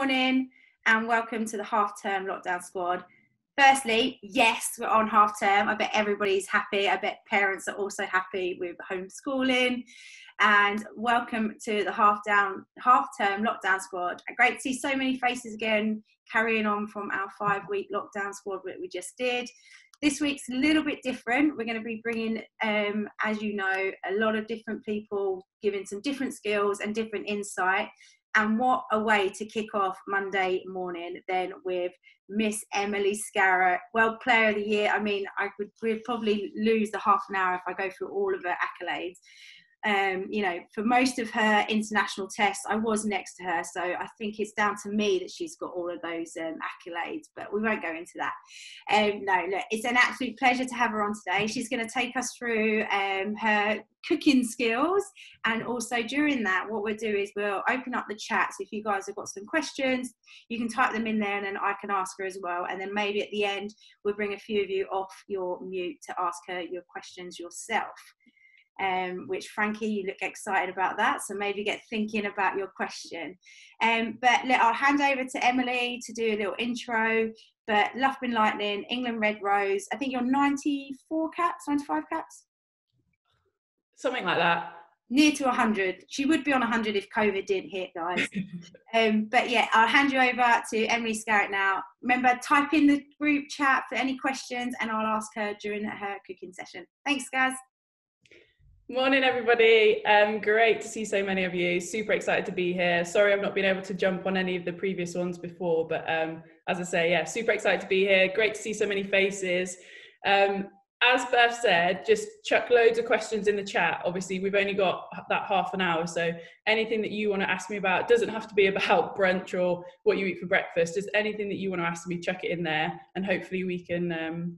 morning and welcome to the half-term lockdown squad. Firstly, yes, we're on half-term. I bet everybody's happy. I bet parents are also happy with homeschooling. And welcome to the half-term lockdown squad. Great to see so many faces again, carrying on from our 5-week lockdown squad that we just did. This week's a little bit different. We're going to be bringing, as you know, a lot of different people giving some different skills and different insight. And what a way to kick off Monday morning then with Miss Emily Scarratt, World Player of the Year. I mean, we'd probably lose the half an hour if I go through all of her accolades. You know, for most of her international tests, I was next to her, so I think it's down to me that she's got all of those accolades, but we won't go into that. No, look, it's an absolute pleasure to have her on today. She's going to take us through her cooking skills, and also during that, what we'll do is we'll open up the chat. So if you guys have got some questions, you can type them in there, and then I can ask her as well. And then maybe at the end, we'll bring a few of you off your mute to ask her your questions yourself. Which Frankie, you look excited about that, so maybe get thinking about your question. But I'll hand over to Emily to do a little intro. But Loughborough Lightning, England Red Rose, I think you're 94 caps, 95 caps? Something like that. Near to 100. She would be on 100 if COVID didn't hit, guys. But yeah, I'll hand you over to Emily Scarratt now. Remember, type in the group chat for any questions and I'll ask her during her cooking session. Thanks, guys. Morning, everybody. Great to see so many of you. Super excited to be here. Sorry I've not been able to jump on any of the previous ones before, but as I say, yeah, super excited to be here. Great to see so many faces. As Beth said, just chuck loads of questions in the chat. Obviously, we've only got that half an hour, so anything that you want to ask me about doesn't have to be about brunch or what you eat for breakfast. Just anything that you want to ask me, chuck it in there, and hopefully we can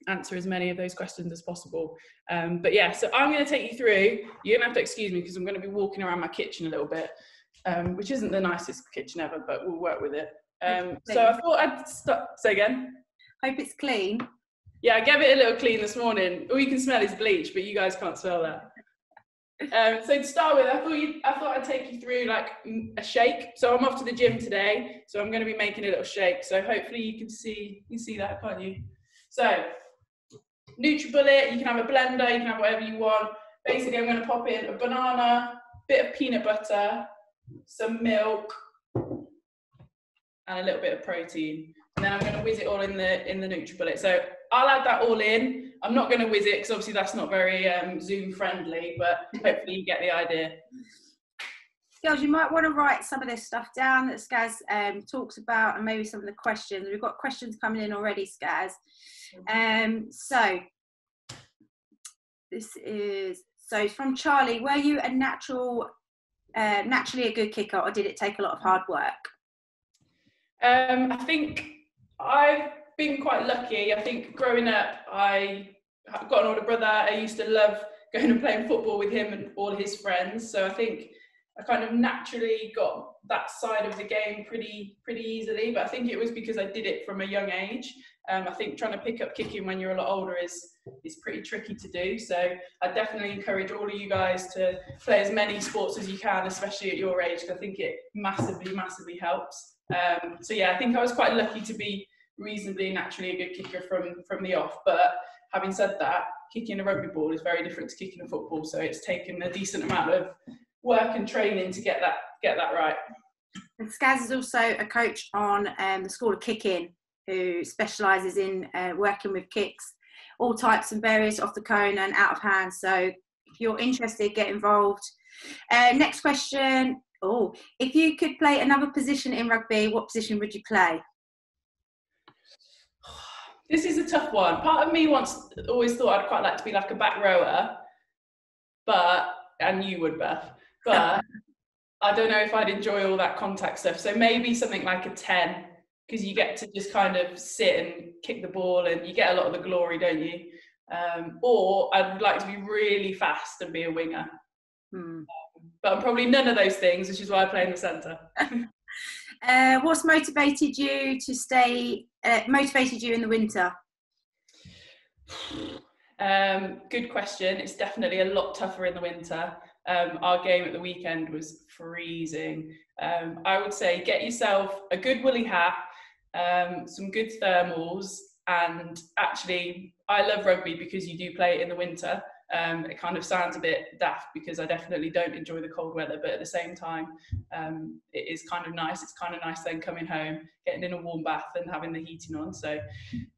answer as many of those questions as possible. But yeah, so I'm going to take you through. You're going to have to excuse me because I'm going to be walking around my kitchen a little bit, which isn't the nicest kitchen ever, but we'll work with it. So I thought I'd start. Say again. Hope it's clean. Yeah, I gave it a little clean this morning. All you can smell is bleach, but you guys can't smell that. So to start with, I thought I'd take you through like a shake. So I'm off to the gym today, so I'm going to be making a little shake. So hopefully you can see that, can't you? So NutriBullet, you can have a blender, you can have whatever you want. Basically, I'm going to pop in a banana, bit of peanut butter, some milk, and a little bit of protein. And then I'm going to whiz it all in the NutriBullet. So I'll add that all in. I'm not going to whiz it because obviously that's not very Zoom friendly, but hopefully you get the idea. Girls, you might want to write some of this stuff down that Skaz talks about, and maybe some of the questions. We've got questions coming in already, Skaz. So this is from Charlie. Were you a naturally a good kicker, or did it take a lot of hard work? I think I've been quite lucky. I think growing up, I've got an older brother. I used to love going and playing football with him and all his friends. So I think I kind of naturally got that side of the game pretty easily. But I think it was because I did it from a young age. I think trying to pick up kicking when you're a lot older is pretty tricky to do. So I definitely encourage all of you guys to play as many sports as you can, especially at your age, because I think it massively helps. So yeah, I think I was quite lucky to be reasonably naturally a good kicker from the off. But having said that, kicking a rugby ball is very different to kicking a football. So it's taken a decent amount of work and training to get that right. And Skaz is also a coach on the School of Kicking, who specialises in working with kicks, all types and various off the cone and out of hand. So if you're interested, get involved. Next question. If you could play another position in rugby, what position would you play? This is a tough one. Part of me always thought I'd quite like to be like a back rower, and you would, Beth, but I don't know if I'd enjoy all that contact stuff. So maybe something like a 10, because you get to just kind of sit and kick the ball and you get a lot of the glory, don't you? Or I'd like to be really fast and be a winger. But I'm probably none of those things, which is why I play in the centre. What's motivated you in the winter? Good question. It's definitely a lot tougher in the winter. our game at the weekend was freezing. I would say get yourself a good woolly hat, some good thermals, and actually I love rugby because you do play it in the winter. It kind of sounds a bit daft because I definitely don't enjoy the cold weather, but at the same time, it is kind of nice. It's kind of nice then coming home, getting in a warm bath and having the heating on. So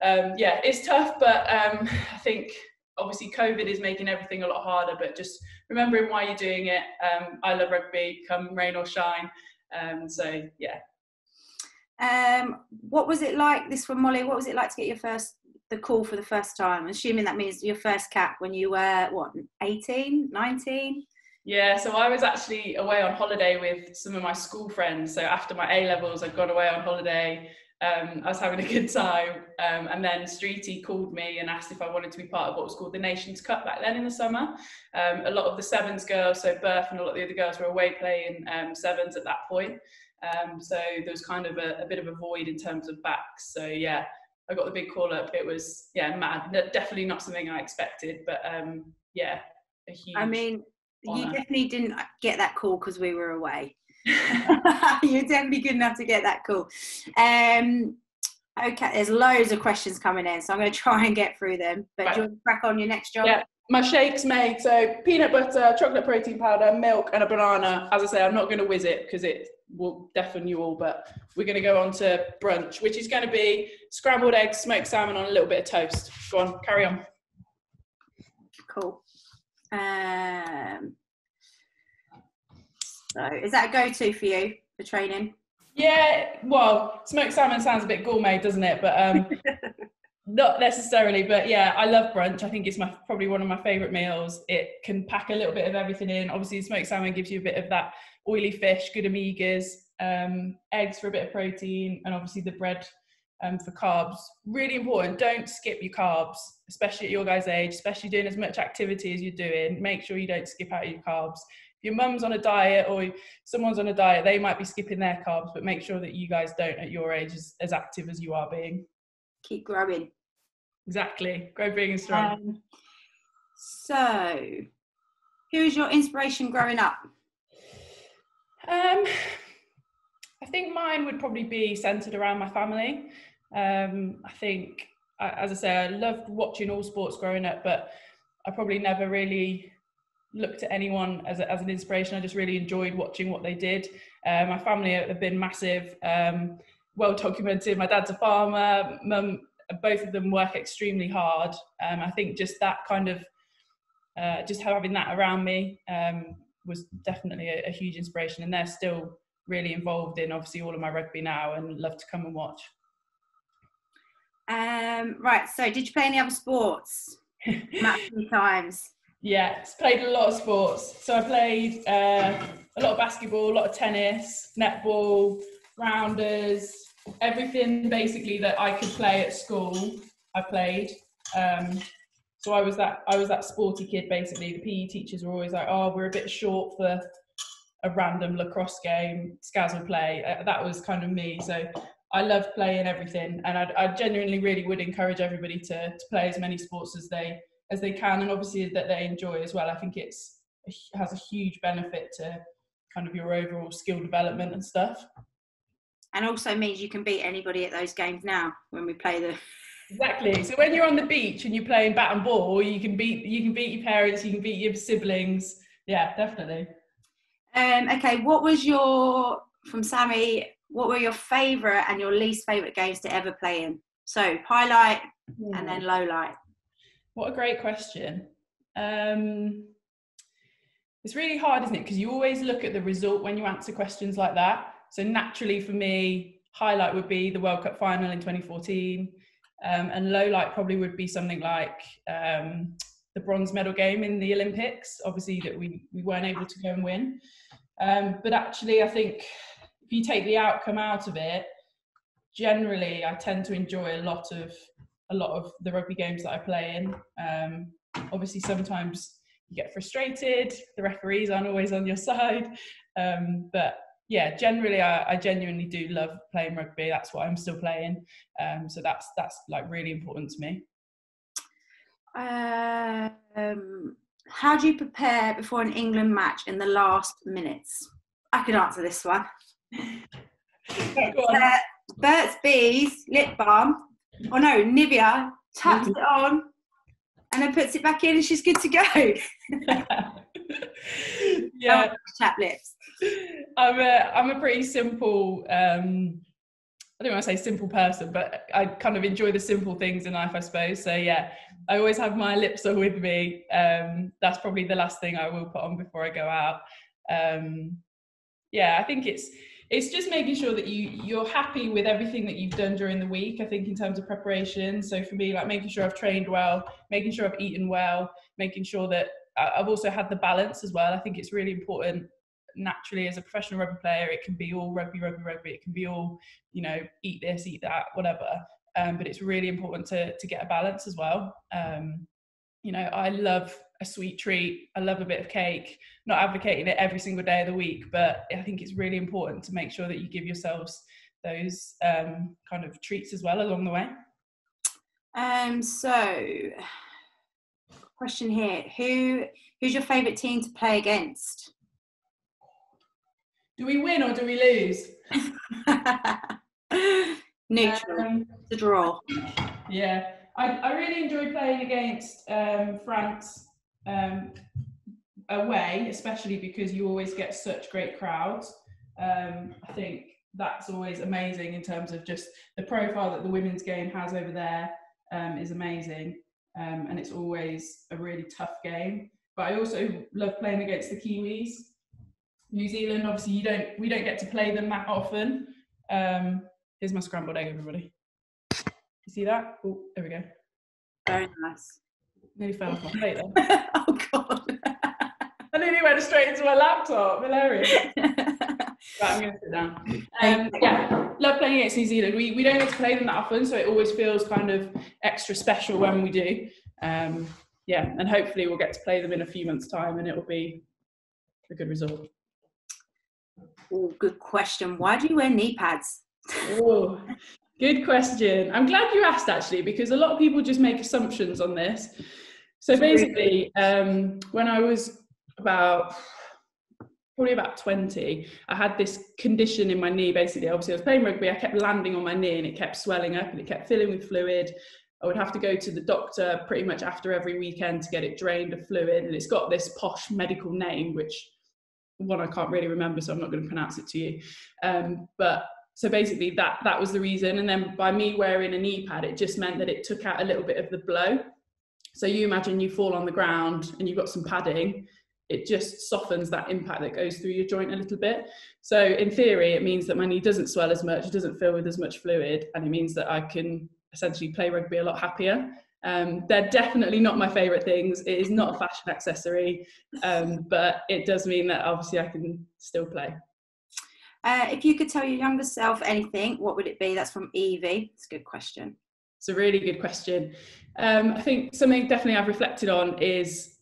yeah, it's tough, but I think obviously COVID is making everything a lot harder, but just remembering why you're doing it. I love rugby, come rain or shine. So yeah. What was it like, this from Molly, what was it like to get the call for the first time? I'm assuming that means your first cap when you were, what, 18, 19? Yeah, so I was actually away on holiday with some of my school friends. So after my A-levels, I'd gone away on holiday. I was having a good time. And then Streety called me and asked if I wanted to be part of what was called the Nations Cup back then in the summer. A lot of the sevens girls, so Berth and a lot of the other girls were away playing sevens at that point. So there was kind of a bit of a void in terms of backs. So yeah, I got the big call up. It was, yeah, mad. Definitely not something I expected, but yeah, a huge honour. You definitely didn't get that call because we were away. You're definitely good enough to get that call. Okay, there's loads of questions coming in, so I'm going to try and get through them. But right. Do you want to crack on your next job? Yeah, my shake's made. So peanut butter, chocolate protein powder, milk, and a banana. As I say, I'm not going to whiz it because it will deafen you all, but we're going to go on to brunch, which is going to be scrambled eggs, smoked salmon on a little bit of toast. Go on, carry on. Cool. So is that a go-to for you for training? Yeah, well, smoked salmon sounds a bit gourmet, doesn't it? But not necessarily. But yeah, I love brunch. I think it's probably one of my favourite meals. It can pack a little bit of everything in. Obviously, smoked salmon gives you a bit of that oily fish, good omegas, eggs for a bit of protein, and obviously the bread for carbs. Really important. Don't skip your carbs, especially at your guys' age, especially doing as much activity as you're doing. Make sure you don't skip out your carbs. If your mum's on a diet or someone's on a diet, they might be skipping their carbs, but make sure that you guys don't at your age as active as you are being. Keep growing. Exactly. Grow big and strong. So, who is your inspiration growing up? I think mine would probably be centred around my family. I think, as I say, I loved watching all sports growing up, but I probably never really looked at anyone as an inspiration. I just really enjoyed watching what they did. My family have been massive, well documented. My dad's a farmer, mum, both of them work extremely hard. I think just that kind of, just having that around me was definitely a huge inspiration, and they're still really involved in obviously all of my rugby now and love to come and watch. Right, so did you play any other sports? Many times. Yeah, played a lot of sports. So I played a lot of basketball, a lot of tennis, netball, rounders, everything basically that I could play at school, I played. So I was that sporty kid basically. The PE teachers were always like, oh, we're a bit short for a random lacrosse game, Skaz will play. That was kind of me. So I loved playing everything, and I genuinely really would encourage everybody to play as many sports as they can, and obviously that they enjoy as well. I think it has a huge benefit to kind of your overall skill development and stuff. And also means you can beat anybody at those games now when we play the... Exactly. So when you're on the beach and you're playing bat and ball, you can beat your parents, you can beat your siblings. Yeah, definitely. Okay, from Sammy, what were your favourite and your least favourite games to ever play in? So highlight and then low light. What a great question. It's really hard, isn't it? Because you always look at the result when you answer questions like that. So naturally for me, highlight would be the World Cup final in 2014. And low light probably would be something like the bronze medal game in the Olympics, obviously that we weren't able to go and win. But actually, I think if you take the outcome out of it, generally I tend to enjoy a lot of the rugby games that I play in. Obviously, sometimes you get frustrated, the referees aren't always on your side. But yeah, generally I genuinely do love playing rugby. That's what I'm still playing. So that's like really important to me. How do you prepare before an England match in the last minutes? I can answer this one. Go on. Burt's Bees lip balm. Oh no, Nivea taps it on and then puts it back in and she's good to go. Yeah. Chap lips. I'm a pretty simple, I don't want to say simple person, but I kind of enjoy the simple things in life, I suppose. So yeah, I always have my Lipsa with me. That's probably the last thing I will put on before I go out. Yeah, I think it's just making sure that you're happy with everything that you've done during the week, I think, in terms of preparation. So for me, like making sure I've trained well, making sure I've eaten well, making sure that I've also had the balance as well. I think it's really important. Naturally, as a professional rugby player, it can be all rugby. It can be all, eat this, eat that, whatever. But it's really important to get a balance as well. I love a sweet treat. I love a bit of cake. Not advocating it every single day of the week, but I think it's really important to make sure that you give yourselves those kind of treats as well along the way. So, question here: who's your favourite team to play against? Do we win or do we lose? Neutral. The draw. Yeah, I really enjoy playing against France away, especially because you always get such great crowds. I think that's always amazing in terms of just the profile that the women's game has over there is amazing, and it's always a really tough game. But I also love playing against the Kiwis. New Zealand, obviously, we don't get to play them that often. Here's my scrambled egg, everybody. You see that? Oh, there we go. Very nice. Nearly fell off my plate then. Oh God. I nearly went straight into my laptop. Hilarious. Right, I'm going to sit down. Yeah, love playing against New Zealand. We don't get to play them that often, so it always feels kind of extra special when we do. Yeah, and hopefully we'll get to play them in a few months' time and it will be a good result. Oh, good question. Why do you wear knee pads? Oh, good question. I'm glad you asked, actually, because a lot of people just make assumptions on this. So basically, when I was probably about 20, I had this condition in my knee. Basically, obviously I was playing rugby, I kept landing on my knee and it kept swelling up and it kept filling with fluid. I would have to go to the doctor pretty much after every weekend to get it drained of fluid, and it's got this posh medical name, which I can't really remember, so I'm not going to pronounce it to you. But so basically that was the reason. And then by me wearing a knee pad, it just meant that it took out a little bit of the blow. So you imagine you fall on the ground and you've got some padding, it just softens that impact that goes through your joint a little bit. So in theory, it means that my knee doesn't swell as much, it doesn't fill with as much fluid, and it means that I can essentially play rugby a lot happier. They're definitely not my favourite things. It is not a fashion accessory, but it does mean that obviously I can still play. If you could tell your younger self anything, what would it be? That's from Evie. It's a good question. It's a really good question. I think something definitely I've reflected on is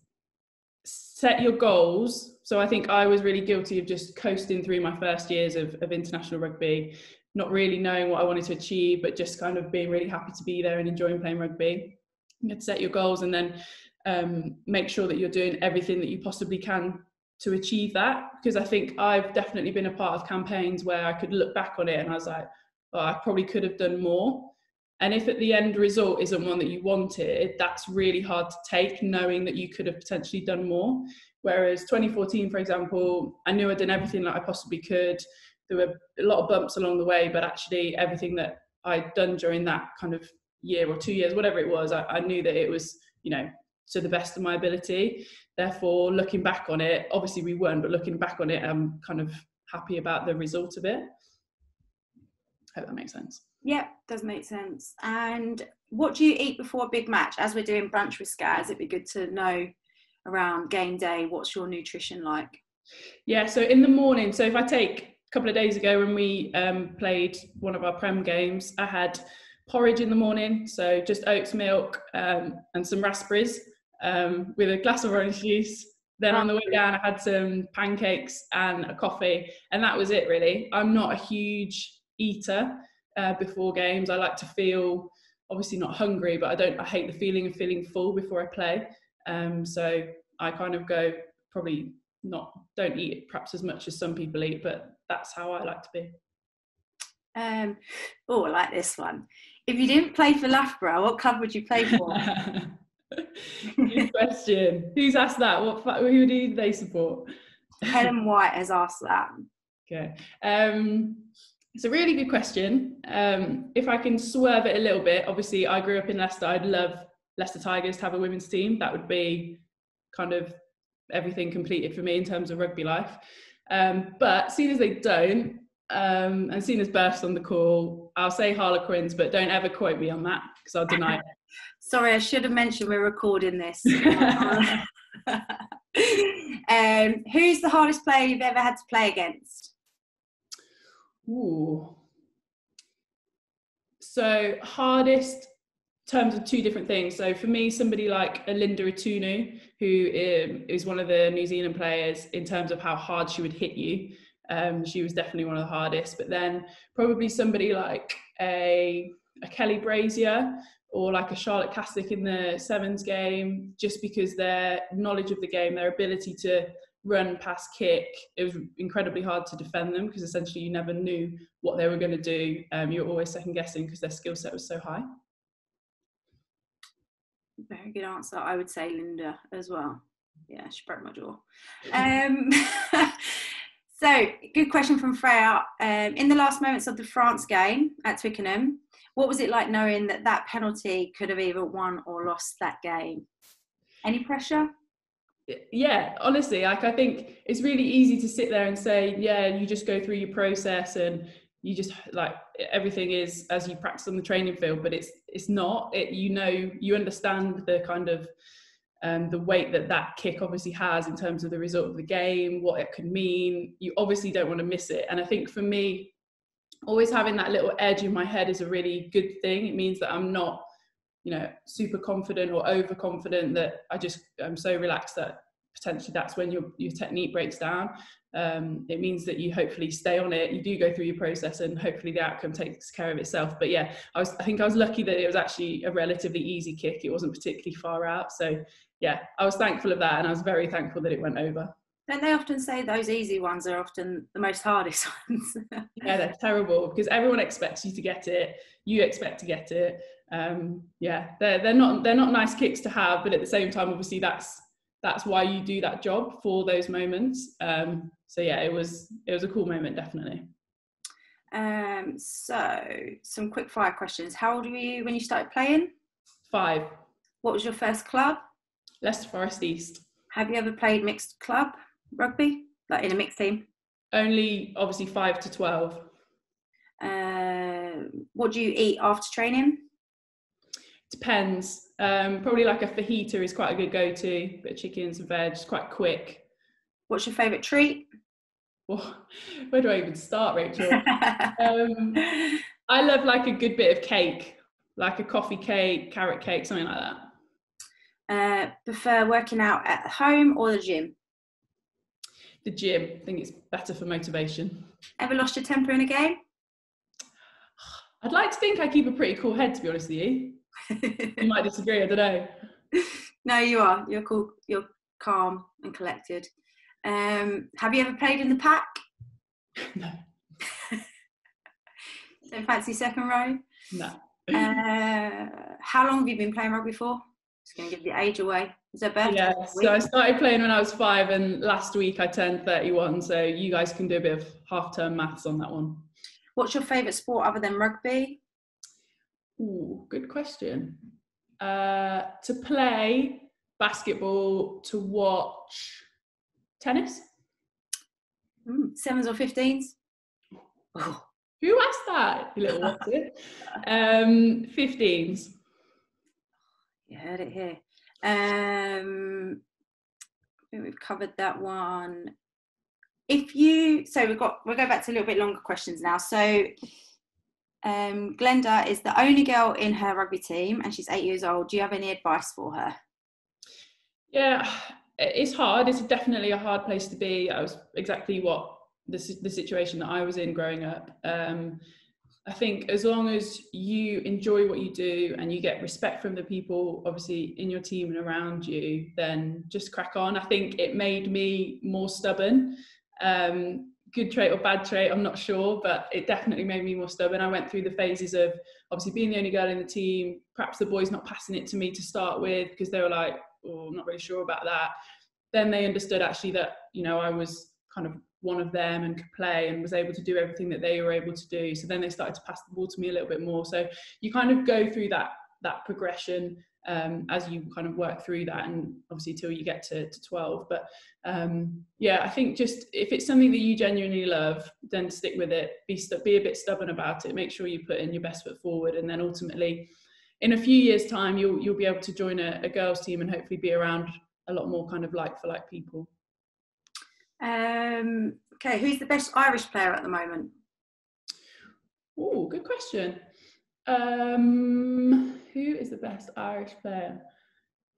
set your goals. So I think I was really guilty of just coasting through my first years of international rugby, not really knowing what I wanted to achieve, but just kind of being really happy to be there and enjoying playing rugby. You have to set your goals and then make sure that you're doing everything that you possibly can to achieve that. Because I think I've definitely been a part of campaigns where I could look back on it and I was like, oh, I probably could have done more. And if at the end result isn't one that you wanted, that's really hard to take, knowing that you could have potentially done more. Whereas 2014, for example, I knew I'd done everything that I possibly could. There were a lot of bumps along the way, but actually everything that I'd done during that kind of year or 2 years, whatever it was, I knew that it was, to the best of my ability. Therefore, looking back on it, obviously we weren't, but looking back on it, I'm kind of happy about the result of it. I hope that makes sense. Yeah, does make sense. And what do you eat before a big match? As we're doing brunch with Scars, it'd be good to know around game day, what's your nutrition like? Yeah, so in the morning, so if I take a couple of days ago when we played one of our Prem games, I had porridge in the morning, so just oats, milk and some raspberries with a glass of orange juice. Then on the way down, I had some pancakes and a coffee, and that was it really. I'm not a huge eater before games. I like to feel, obviously not hungry, but I hate the feeling of feeling full before I play. So I kind of go, probably don't eat it perhaps as much as some people eat, but that's how I like to be. I like this one. If you didn't play for Loughborough, what club would you play for? Good question. Who's asked that? Who do they support? Helen White has asked that. Okay. It's a really good question. If I can swerve it a little bit, obviously I grew up in Leicester. I'd love Leicester Tigers to have a women's team. That would be kind of everything completed for me in terms of rugby life. But seeing as they don't, and seeing as Berth's on the call, I'll say Harlequins, but don't ever quote me on that because I'll deny it. Sorry, I should have mentioned we're recording this. Who's the hardest player you've ever had to play against? Ooh. So hardest in terms of two different things. So for me, somebody like Linda Atunu, who is one of the New Zealand players, in terms of how hard she would hit you. She was definitely one of the hardest. But then probably somebody like a Kelly Brazier or like a Charlotte Caslick in the Sevens game, just because their knowledge of the game, their ability to run, pass, kick, it was incredibly hard to defend them because essentially you never knew what they were going to do. You were always second guessing because their skill set was so high. Very good answer. I would say Linda as well. Yeah, she broke my jaw. So, good question from Freya. In the last moments of the France game at Twickenham, what was it like knowing that penalty could have either won or lost that game? Any pressure? Yeah, honestly, like I think it's really easy to sit there and say, yeah, you just go through your process and you just like everything is as you practice on the training field, but it's not. You understand the kind of the weight that kick obviously has in terms of the result of the game, what it could mean. You obviously don't want to miss it. And I think for me, always having that little edge in my head is a really good thing. It means that I'm not, super confident or overconfident, that I'm so relaxed that potentially that's when your technique breaks down. It means that you hopefully stay on it. You do go through your process and hopefully the outcome takes care of itself. But yeah, I think I was lucky that it was actually a relatively easy kick. It wasn't particularly far out. So yeah, I was thankful of that, and I was very thankful that it went over. Don't they often say those easy ones are often the most hardest ones? Yeah, they're terrible because everyone expects you to get it. You expect to get it. They're not nice kicks to have, but at the same time, obviously that's why you do that job, for those moments. So yeah, it was a cool moment, definitely. So some quick fire questions. How old were you when you started playing? 5. What was your first club? Leicester Forest East. Have you ever played mixed club rugby, like in a mixed team? Only obviously 5 to 12. What do you eat after training? Depends. Probably like a fajita is quite a good go-to. Bit of chicken, some veg, it's quite quick. What's your favourite treat? Well, where do I even start, Rachel? I love like a good bit of cake, like a coffee cake, carrot cake, something like that. Prefer working out at home or the gym? The gym. I think it's better for motivation. Ever lost your temper in a game? I'd like to think I keep a pretty cool head, to be honest with you. You might disagree, I don't know. No, you are. You're cool. You're calm and collected. Have you ever played in the pack? No. Don't fancy second row? No. How long have you been playing rugby for? Just going to give the age away. Is there birthday? Yeah, so I started playing when I was 5, and last week I turned 31. So you guys can do a bit of half-term maths on that one. What's your favourite sport other than rugby? Ooh, good question. To play basketball, to watch tennis. 7s or 15s? Oh. Who asked that? You little what's it? 15s. You heard it here. I think we've covered that one. We'll go back to a little bit longer questions now. So Glenda is the only girl in her rugby team and she's 8 years old. Do you have any advice for her? Yeah, it's hard. It's definitely a hard place to be. I was exactly the situation that I was in growing up. I think as long as you enjoy what you do and you get respect from the people, obviously, in your team and around you, then just crack on. I think it made me more stubborn. Good trait or bad trait, I'm not sure, but it definitely made me more stubborn. I went through the phases of obviously being the only girl in the team, perhaps the boys not passing it to me to start with because they were like, oh, I'm not really sure about that. Then they understood actually that, you know, I was kind of one of them and could play and was able to do everything that they were able to do. So then they started to pass the ball to me a little bit more. So you kind of go through that progression as you kind of work through that, and obviously till you get to 12. But yeah, I think just if it's something that you genuinely love, then stick with it. Be a bit stubborn about it. Make sure you put in your best foot forward, and then ultimately, in a few years' time, you'll be able to join a girls' team and hopefully be around a lot more kind of like for like people. Okay, who's the best Irish player at the moment? Oh, good question. Who is the best Irish player?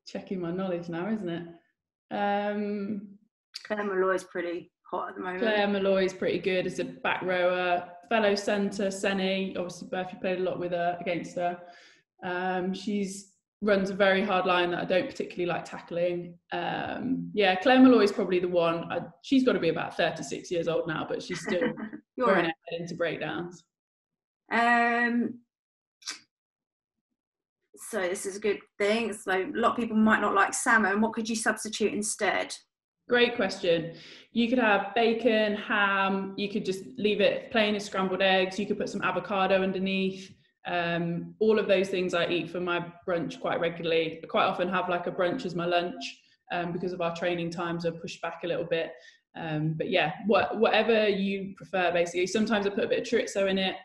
Checking my knowledge now, isn't it? Claire Malloy's pretty hot at the moment. Claire Malloy's pretty good as a back rower. Fellow centre, Senny, obviously Bertie played a lot with her, against her. She's runs a very hard line that I don't particularly like tackling. Yeah, Claire Malloy's probably the one. She's got to be about 36 years old now, but she's still going ahead into breakdowns. So this is a good thing. So a lot of people might not like salmon. What could you substitute instead? Great question. You could have bacon, ham. You could just leave it plain as scrambled eggs. You could put some avocado underneath. All of those things I eat for my brunch quite regularly. I quite often have like a brunch as my lunch because of our training times are pushed back a little bit. But yeah, whatever you prefer, basically. Sometimes I put a bit of chorizo in it.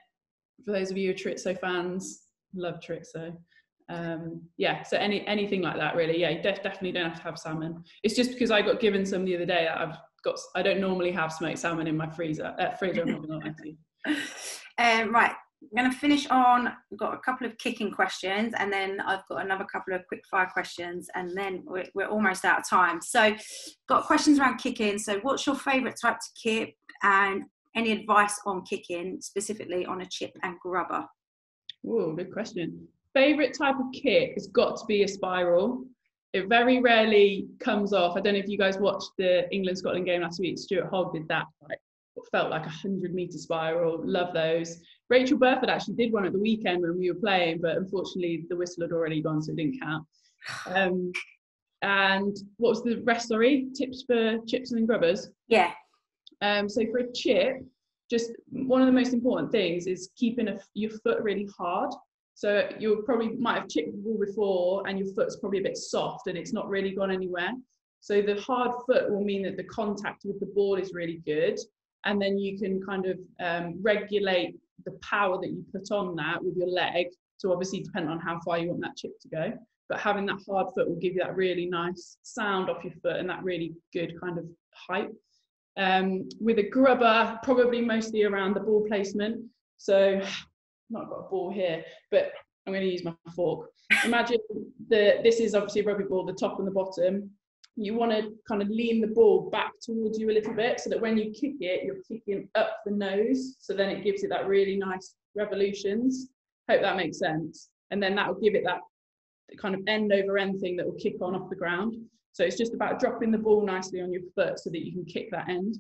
For those of you who are chorizo fans, love chorizo. Yeah, so anything like that, really. Yeah, you definitely don't have to have salmon. It's just because I got given some the other day that I don't normally have smoked salmon in my fridge. I'm not gonna lie to you. Right, I'm going to finish on, we've got a couple of kicking questions, and then I've got another couple of quick fire questions, and then we're almost out of time. So got questions around kicking. So what's your favourite type to kick, and any advice on kicking, specifically on a chip and grubber? Oh, good question. Favourite type of kick has got to be a spiral. It very rarely comes off. I don't know if you guys watched the England-Scotland game last week. Stuart Hogg did that, like what felt like 100-metre spiral. Love those. Rachel Burford actually did one at the weekend when we were playing, but unfortunately the whistle had already gone, so it didn't count. And what was the rest, sorry? Tips for chips and grubbers? Yeah. So for a chip, just one of the most important things is keeping your foot really hard. So you probably might have chipped the ball before and your foot's probably a bit soft and it's not really gone anywhere. So the hard foot will mean that the contact with the ball is really good. And then you can kind of regulate the power that you put on that with your leg. So obviously depending on how far you want that chip to go. But having that hard foot will give you that really nice sound off your foot and that really good kind of height. With a grubber, probably mostly around the ball placement. So not got a ball here, but I'm going to use my fork. Imagine this is obviously a rugby ball, the top and the bottom. You want to kind of lean the ball back towards you a little bit so that when you kick it, you're kicking up the nose. So then it gives it that really nice revolutions. Hope that makes sense. And then that will give it that kind of end over end thing that will kick on off the ground. So it's just about dropping the ball nicely on your foot so that you can kick that end.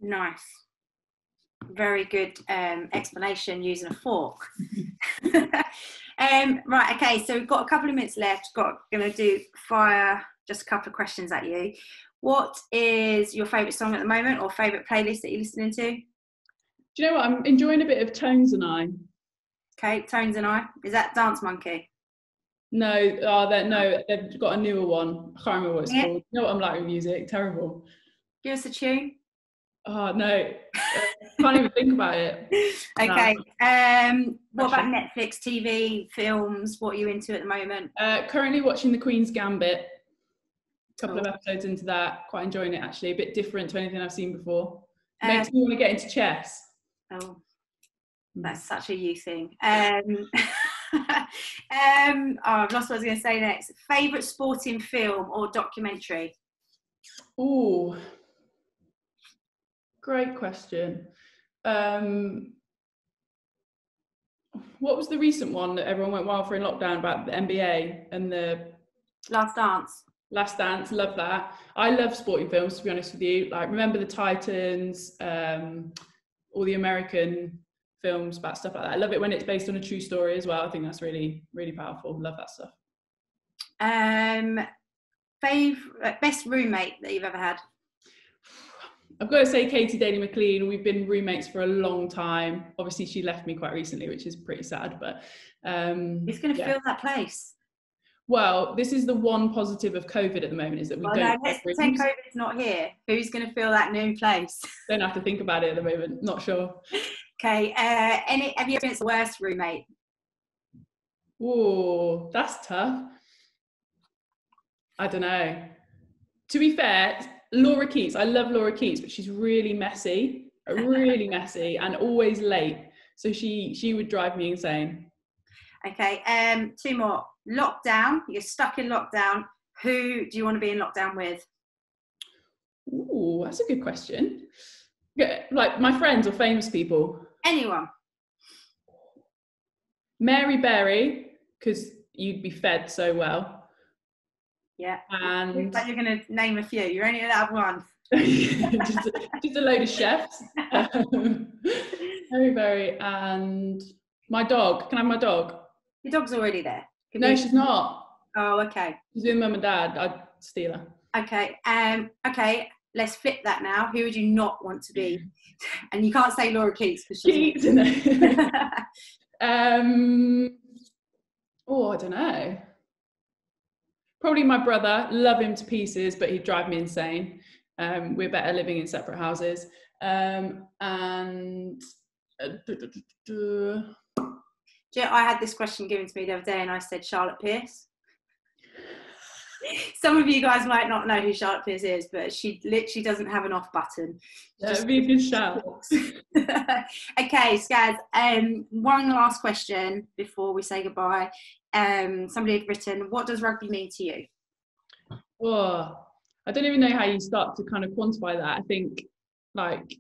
Nice. Very good explanation using a fork. Right, okay, so we've got a couple of minutes left. Going to fire just a couple of questions at you. What is your favourite song at the moment, or favourite playlist that you're listening to? Do you know what? I'm enjoying a bit of Tones and I. Okay, Tones and I. Is that Dance Monkey? No, they've got a newer one. I can't remember what it's called. You know what I'm like with music? Terrible. Give us a tune. Oh, no. Can't even think about it. Okay. What about Netflix, TV, films? What are you into at the moment? Currently watching The Queen's Gambit. A couple of episodes into that. Quite enjoying it, actually. A bit different to anything I've seen before. Makes me want to get into chess. Oh, that's such a you thing. I've lost what I was going to say next. Favourite sporting film or documentary? Ooh. Great question. what was the recent one that everyone went wild for in lockdown about the NBA and the Last Dance? Last Dance, love that. I love sporting films, to be honest with you. Like, remember the Titans, all the American films about stuff like that. I love it when it's based on a true story as well. I think that's really, really powerful. Love that stuff. Best roommate that you've ever had? I've got to say Katie Daly McLean. We've been roommates for a long time. Obviously, she left me quite recently, which is pretty sad. But who's going to fill that place? Well, this is the one positive of COVID at the moment, is that we don't. No, let's pretend COVID's not here. Who's going to fill that new place? Don't have to think about it at the moment. Not sure. Okay. Have you experienced the worst roommate? Oh, that's tough. I don't know. To be fair, Laura Keats. I love Laura Keats, but she's really messy, and always late. So she would drive me insane. Okay. 2 more. Lockdown. You're stuck in lockdown. Who do you want to be in lockdown with? Ooh, that's a good question. Like my friends or famous people? Anyone. Mary Berry, because you'd be fed so well. Yeah. And like you're going to name a few. You're only allowed one. just a load of chefs. Mary Berry and my dog. Can I have my dog? Your dog's already there. No, she's not. Oh, okay. She's with mum and dad. I'd steal her. Okay. Okay. Let's flip that now. Who would you not want to be? And you can't say Laura Keats because she's. Oh, I don't know. Probably my brother. Love him to pieces, but he'd drive me insane. We're better living in separate houses. And I had this question given to me the other day, and I said Charlotte Pierce. Some of you guys might not know who Charlotte Pierce is, but she literally doesn't have an off button. That would be a good shout. Okay, Skaz, one last question before we say goodbye. Somebody had written, what does rugby mean to you? Oh, I don't even know how you start to kind of quantify that. I think, like,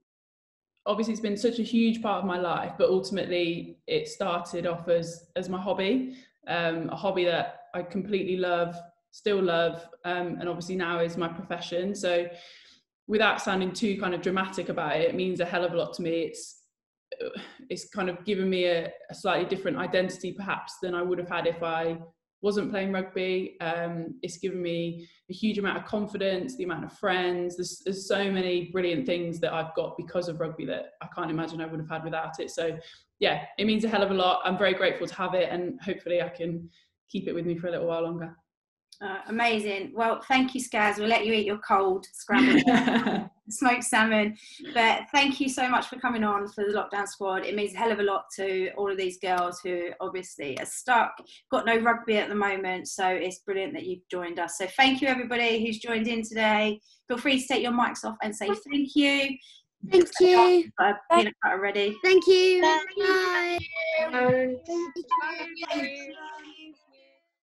obviously it's been such a huge part of my life, but ultimately it started off as my hobby, a hobby that I completely love, still love, and obviously now is my profession. So without sounding too kind of dramatic about it, it means a hell of a lot to me. It's kind of given me a slightly different identity perhaps than I would have had if I wasn't playing rugby. It's given me a huge amount of confidence, the amount of friends. There's so many brilliant things that I've got because of rugby that I can't imagine I would have had without it. So yeah, it means a hell of a lot. I'm very grateful to have it, and hopefully I can keep it with me for a little while longer. Amazing. Well, thank you, Skaz. We'll let you eat your cold scrambled smoked salmon. But thank you so much for coming on for the Lockdown Squad. It means a hell of a lot to all of these girls who obviously are stuck, got no rugby at the moment. So it's brilliant that you've joined us. So thank you, everybody who's joined in today. Feel free to take your mics off and say thank you. Thank you. Peanut butter ready. Thank you. Bye. Bye. Thank you.